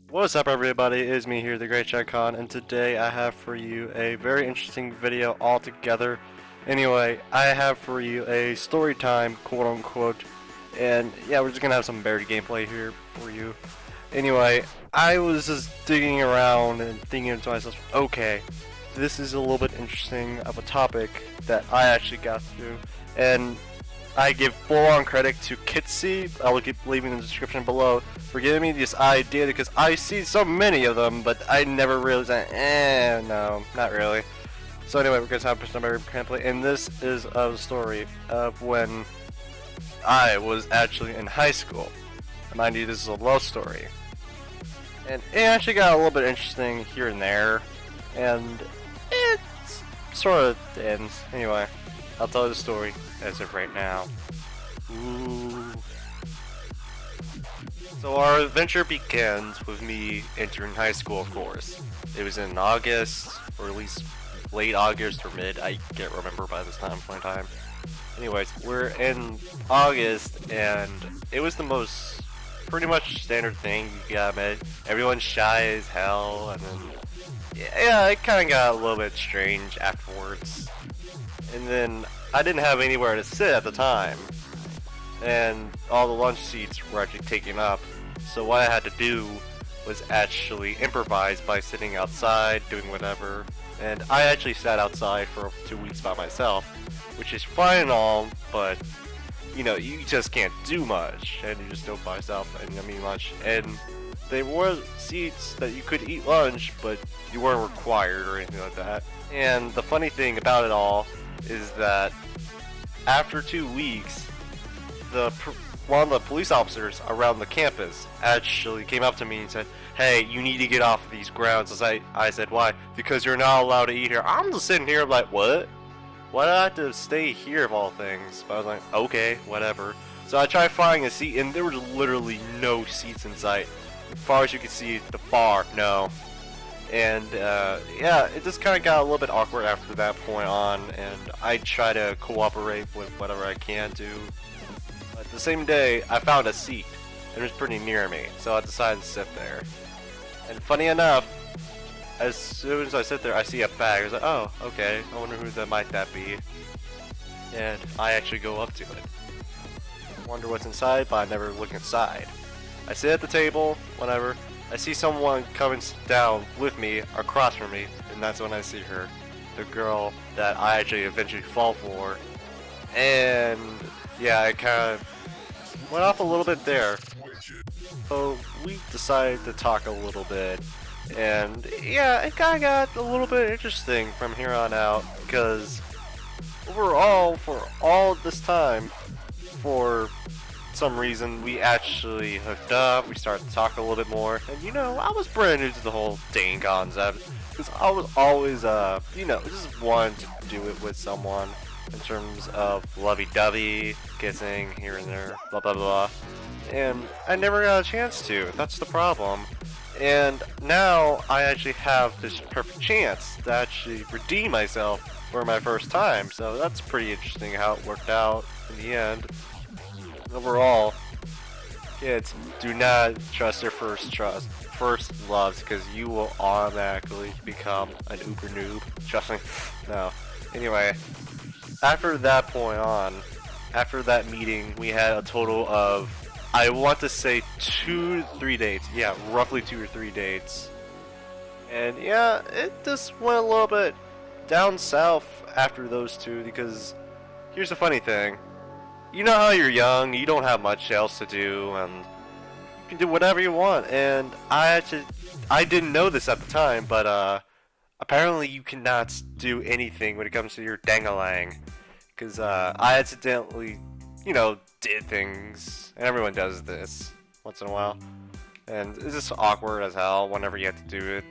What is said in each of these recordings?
What's up everybody, it is me here, the Great Shadkon, and today I have for you a very interesting video altogether. Anyway, I have for you a story time, quote unquote, and yeah, we're just gonna have some buried gameplay here for you. Anyway, I was just digging around and thinking to myself, okay, this is a little bit interesting of a topic that I actually got to do, and I give full-on credit to Kitsy. I will keep leaving in the description below for giving me this idea because I see so many of them, but I never realized that. No, not really. So anyway, we're gonna have some gameplay, and this is a story of when I was actually in high school. Mind you, this is a love story, and it actually got a little bit interesting here and there, and it sort of ends. Anyway, I'll tell you the story as of right now. Ooh. So our adventure begins with me entering high school, of course. It was in August, or at least late August or mid, I can't remember by this point in time. Anyways, we're in August, and it was the most pretty much standard thing, you gotta admit. Everyone's shy as hell, and then yeah, it kind of got a little bit strange afterwards. And then I didn't have anywhere to sit at the time, and all the lunch seats were actually taken up. So what I had to do was actually improvise by sitting outside, doing whatever. And I actually sat outside for 2 weeks by myself, which is fine and all, but you know, you just can't do much, and you just don't by yourself, and I mean much. And they were seats that you could eat lunch, but you weren't required or anything like that. And the funny thing about it all is that after 2 weeks, one of the police officers around the campus actually came up to me and said, "Hey, you need to get off of these grounds." I said, "Why?" "Because you're not allowed to eat here." I'm just sitting here like, what? Why do I have to stay here of all things? But I was like, okay, whatever. So I tried finding a seat, and there was literally no seats in sight. As far as you could see, the far, no. And yeah, it just kind of got a little bit awkward after that point on, and I try to cooperate with whatever I can do. But the same day, I found a seat, and it was pretty near me, so I decided to sit there. And funny enough, as soon as I sit there, I see a bag. I was like, oh, okay, I wonder who that might be. And I actually go up to it. Wonder what's inside, but I never look inside. I sit at the table, whatever. I see someone coming down with me, across from me, and that's when I see her. The girl that I actually eventually fall for. And yeah, I kind of went off a little bit there. So we decided to talk a little bit. And yeah, it kind of got a little bit interesting from here on out. Because overall, for all this time, for some reason we actually hooked up, we started to talk a little bit more, and you know, I was brand new to the whole dating concept, because I was always you know, just wanted to do it with someone in terms of lovey-dovey, kissing here and there, blah blah blah, and I never got a chance to. That's the problem. And now I actually have this perfect chance to actually redeem myself for my first time, so that's pretty interesting how it worked out in the end. Overall, kids, do not trust their first loves, because you will automatically become an uber noob. Trust me. No. Anyway, after that point on, after that meeting, we had a total of, I want to say 2 to 3 dates. Yeah, roughly 2 or 3 dates. And yeah, it just went a little bit down south after those two, because here's the funny thing. You know how you're young, you don't have much else to do, and you can do whatever you want. And I didn't know this at the time, but apparently you cannot do anything when it comes to your dangalang. Because I accidentally, you know, did things, and everyone does this once in a while. And it's just awkward as hell whenever you have to do it,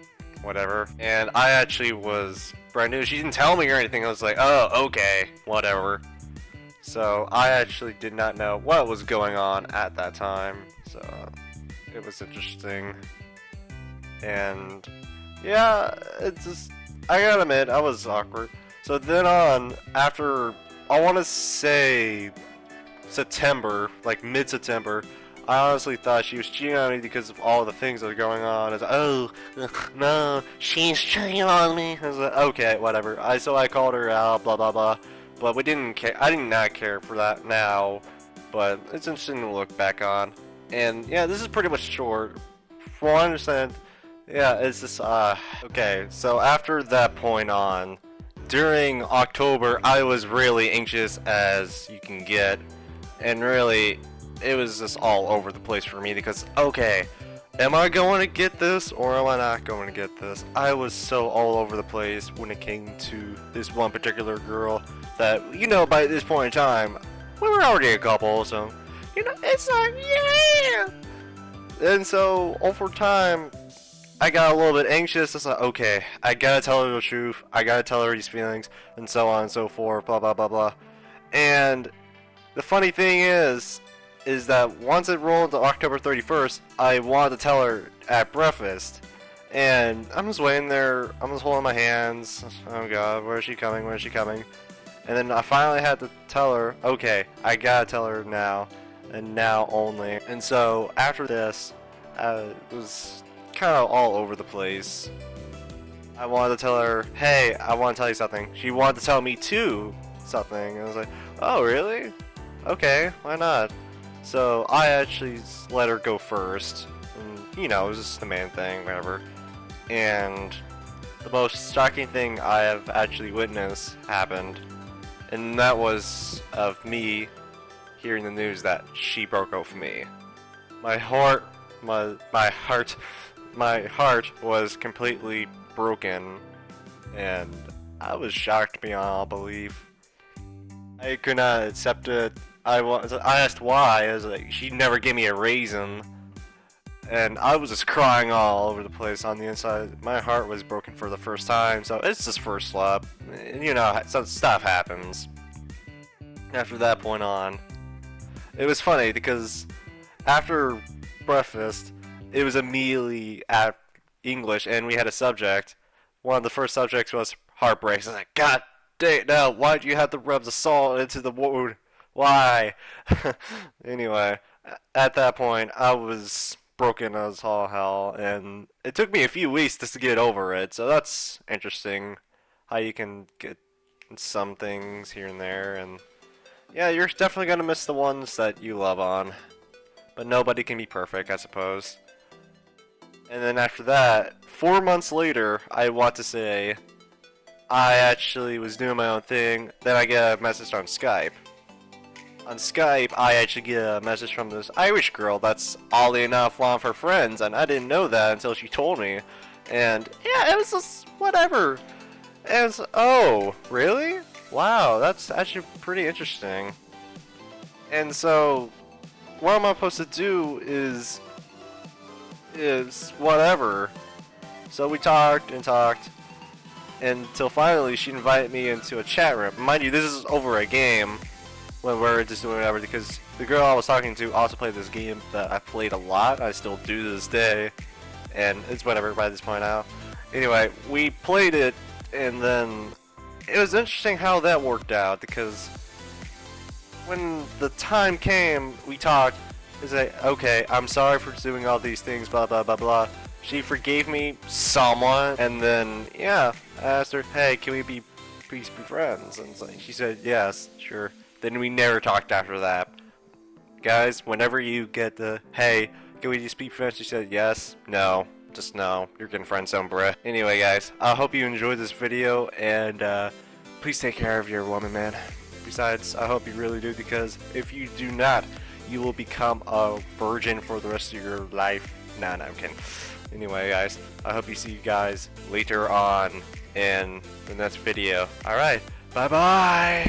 whatever. And I actually was brand new, she didn't tell me or anything, I was like, oh, okay, whatever. So I actually did not know what was going on at that time, so it was interesting. And yeah, it's just, I gotta admit, I was awkward. So So then on, after, I want to say September, like mid-September, I honestly thought she was cheating on me because of all the things that are going on. I was like, oh, no, she's cheating on me. I was like, okay, whatever. So I called her out, blah, blah, blah. But we didn't care. I did not care for that now. But it's interesting to look back on. And yeah, this is pretty much short. From what I understand, yeah, it's just, okay. So after that point on, during October, I was really anxious as you can get. And really, it was just all over the place for me because, okay, am I going to get this or am I not going to get this? I was so all over the place when it came to this one particular girl that, you know, by this point in time, we were already a couple, so, you know, it's like, yeah! And so, over time, I got a little bit anxious. It's like, okay, I gotta tell her the truth, I gotta tell her these feelings, and so on and so forth, blah, blah, blah, blah. And the funny thing is that once it rolled to October 31st, I wanted to tell her at breakfast. And I'm just waiting there, I'm just holding my hands. Oh god, where is she coming, where is she coming? And then I finally had to tell her, okay, I gotta tell her now, and now only. And so, after this, it was kind of all over the place. I wanted to tell her, hey, I want to tell you something. She wanted to tell me too something. And I was like, oh, really? Okay, why not? So I actually let her go first, and you know, it was just the man thing, whatever. And the most shocking thing I have actually witnessed happened, and that was of me hearing the news that she broke up with me. My heart was completely broken, and I was shocked beyond all belief. I could not accept it. I asked why. I was like, she never gave me a reason, and I was just crying all over the place on the inside. My heart was broken for the first time. So it's just first love, you know. Some stuff happens. After that point on, it was funny because after breakfast, it was immediately at English, and we had a subject. One of the first subjects was heartbreaks. I was like, God dang, now why'd you have to rub the salt into the wound? Why? Anyway, at that point, I was broken as all hell, and it took me a few weeks just to get over it, so that's interesting, how you can get some things here and there, and yeah, you're definitely gonna miss the ones that you love on, but nobody can be perfect, I suppose. And then after that, 4 months later, I want to say, I actually was doing my own thing, then I get a message on Skype. On Skype, I actually get a message from this Irish girl that's oddly enough one of her friends, and I didn't know that until she told me. And yeah, it was just whatever. And it's, oh, really? Wow, that's actually pretty interesting. And so, what am I supposed to do is whatever. So we talked and talked, until finally she invited me into a chat room. Mind you, this is over a game. When we're just doing whatever, because the girl I was talking to also played this game that I played a lot. I still do to this day, and it's whatever by this point now. Anyway, we played it, and then it was interesting how that worked out, because when the time came, we talked. It's like, okay, I'm sorry for doing all these things, blah blah blah blah. She forgave me somewhat, and then yeah, I asked her, hey, can we please be friends? And it's like, she said yes, sure. Then we never talked after that. Guys, whenever you get the, hey, can we just be friends? She said yes, no, just no. You're getting friend zone, bruh. Anyway, guys, I hope you enjoyed this video, and please take care of your woman, man. Besides, I hope you really do, because if you do not, you will become a virgin for the rest of your life. Nah, I'm kidding. Anyway, guys, I hope you see you guys later on in the next video. Alright, bye-bye!